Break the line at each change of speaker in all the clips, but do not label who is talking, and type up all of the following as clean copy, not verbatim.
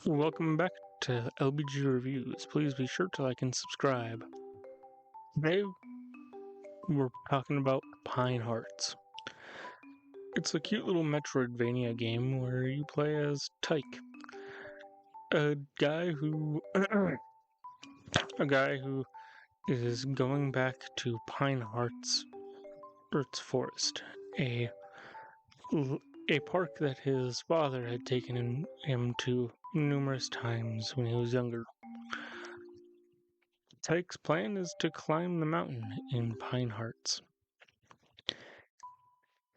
Welcome back to LBG Reviews. Please be sure to like and subscribe. Today we're talking about Pine Hearts. It's a cute little metroidvania game where you play as Tyke, a guy who is going back to Pine Hearts Earth's Forest, a a park that his father had taken him to numerous times when he was younger. Tyke's plan is to climb the mountain in Pine Hearts.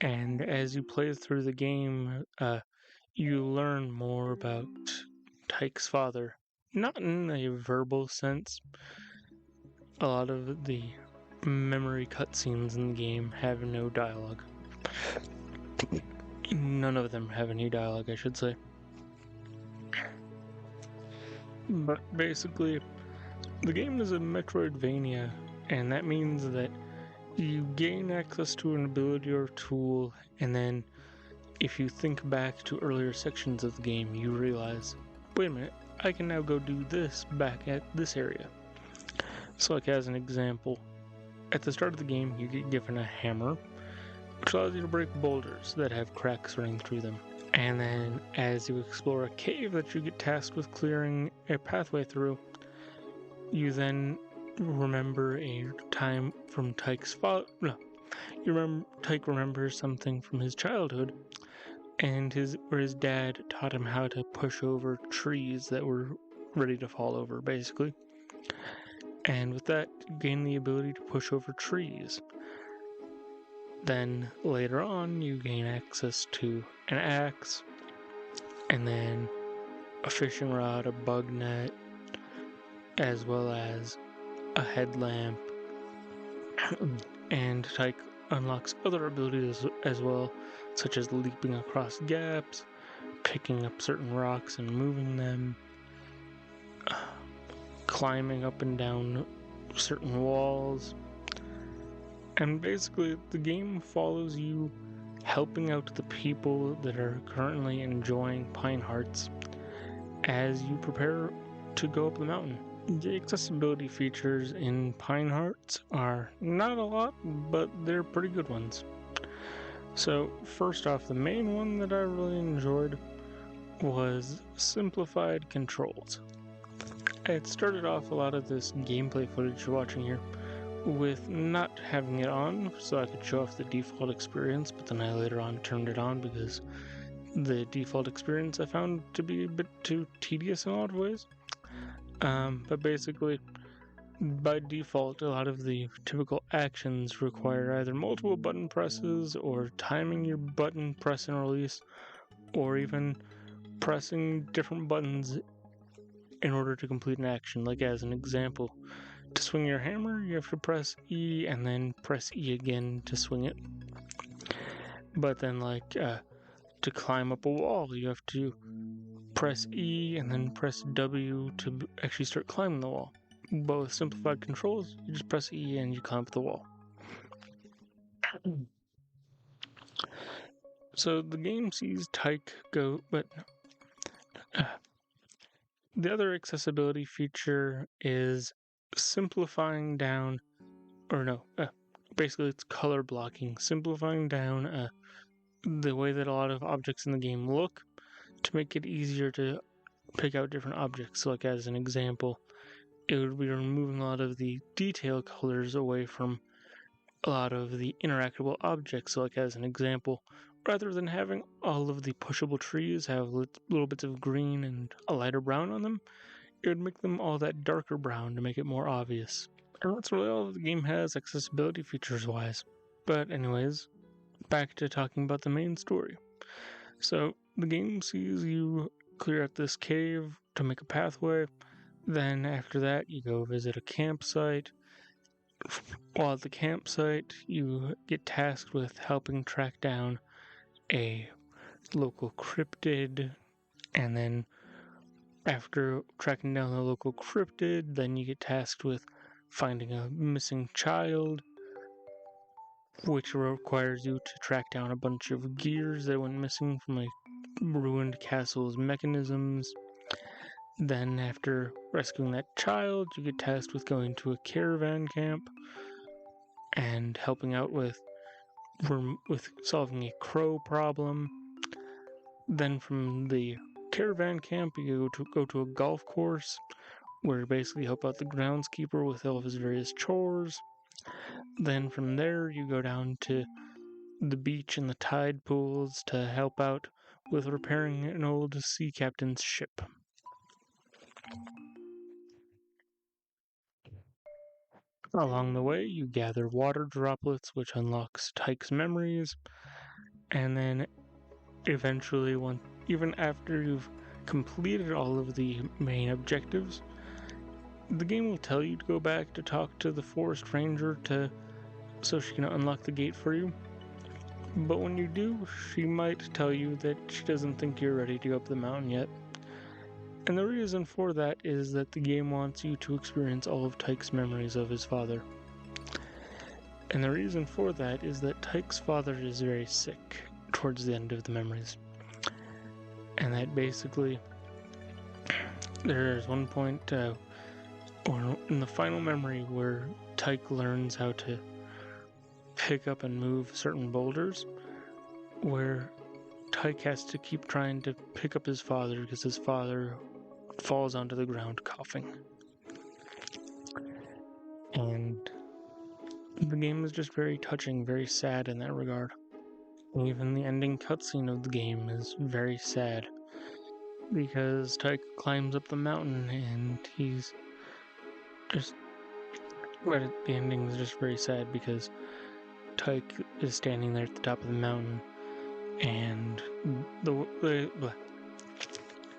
And as you play through the game, you learn more about Tyke's father. Not in a verbal sense. A lot of the memory cutscenes in the game have no dialogue. None of them have any dialogue, I should say. But basically, the game is a metroidvania, and that means that you gain access to an ability or tool, and then if you think back to earlier sections of the game, you realize, wait a minute, I can now go do this back at this area. So like as an example, at the start of the game, you get given a hammer, which allows you to break boulders that have cracks running through them. And then as you explore a cave that you get tasked with clearing a pathway through, you then remember a time from Tyke's father. No, Tyke remembers something from his childhood, and his dad taught him how to push over trees that were ready to fall over, basically. And with that, you gain the ability to push over trees. Then later on, you gain access to an axe, and then a fishing rod, a bug net, as well as a headlamp. And Tyke unlocks other abilities as well, such as leaping across gaps, picking up certain rocks and moving them, climbing up and down certain walls. And basically, the game follows you helping out the people that are currently enjoying Pine Hearts as you prepare to go up the mountain. The accessibility features in Pine Hearts are not a lot, but they're pretty good ones. So, first off, the main one that I really enjoyed was simplified controls. I had started off a lot of this gameplay footage you're watching here with not having it on so I could show off the default experience, but then I later on turned it on because the default experience I found to be a bit too tedious in a lot of ways. But basically, by default, a lot of the typical actions require either multiple button presses or timing your button press and release, or even pressing different buttons in order to complete an action. Like as an example, to swing your hammer, you have to press E and then press E again to swing it. But then to climb up a wall, you have to press E and then press W to actually start climbing the wall. But with simplified controls, you just press E and you climb up the wall. So the game sees Tyke go, but the other accessibility feature is simplifying down, basically it's color blocking, simplifying down the way that a lot of objects in the game look to make it easier to pick out different objects. So like as an example, it would be removing a lot of the detail colors away from a lot of the interactable objects. So like as an example, rather than having all of the pushable trees have little bits of green and a lighter brown on them, it would make them all that darker brown to make it more obvious. And that's really all the game has accessibility features wise. But anyways, back to talking about the main story. So the game sees you clear out this cave to make a pathway. Then after that, you go visit a campsite. While at the campsite, you get tasked with helping track down a local cryptid, and then after tracking down the local cryptid, then you get tasked with finding a missing child, which requires you to track down a bunch of gears that went missing from a ruined castle's mechanisms. Then, after rescuing that child, you get tasked with going to a caravan camp and helping out with solving a crow problem. Then, from the caravan camp, you go to a golf course where you basically help out the groundskeeper with all of his various chores. Then, from there, you go down to the beach and the tide pools to help out with repairing an old sea captain's ship. Along the way, you gather water droplets, which unlocks Tyke's memories, and then eventually, even after you've completed all of the main objectives, the game will tell you to go back to talk to the forest ranger so she can unlock the gate for you. But when you do, she might tell you that she doesn't think you're ready to go up the mountain yet. And the reason for that is that the game wants you to experience all of Tyke's memories of his father. And the reason for that is that Tyke's father is very sick towards the end of the memories. And that basically, there's one point, or in the final memory, where Tyke learns how to pick up and move certain boulders, where Tyke has to keep trying to pick up his father because his father falls onto the ground coughing. And the game is just very touching, very sad in that regard. And even the ending cutscene of the game is very sad because Tyke climbs up the mountain and he's just... But the ending is just very sad because Tyke is standing there at the top of the mountain and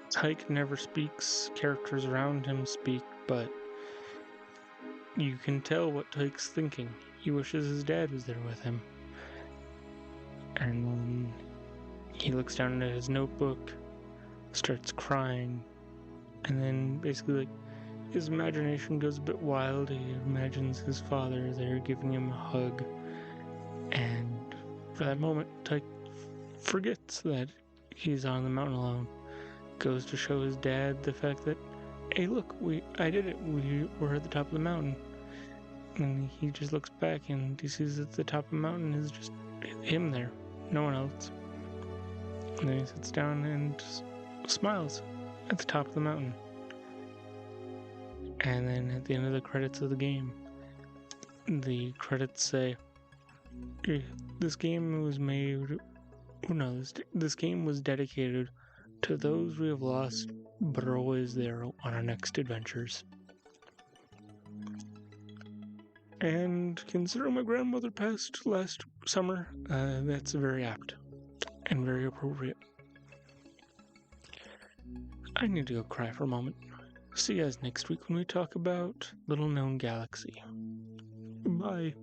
Tyke never speaks, characters around him speak, but you can tell what Tyke's thinking. He wishes his dad was there with him. And then he looks down at his notebook, starts crying, and then basically his imagination goes a bit wild. He imagines his father there giving him a hug, and for that moment Tyke forgets that he's on the mountain alone. Goes to show his dad the fact that, hey look, I did it, we were at the top of the mountain. And he just looks back and he sees that the top of the mountain is just him there, no one else. And then he sits down and smiles at the top of the mountain. And then at the end of the credits of the game, the credits say, this game was this game was dedicated to those we have lost but are always there on our next adventures. And considering my grandmother passed last summer, that's very apt and very appropriate. I need to go cry for a moment. See you guys next week when we talk about Little Known Galaxy. Bye.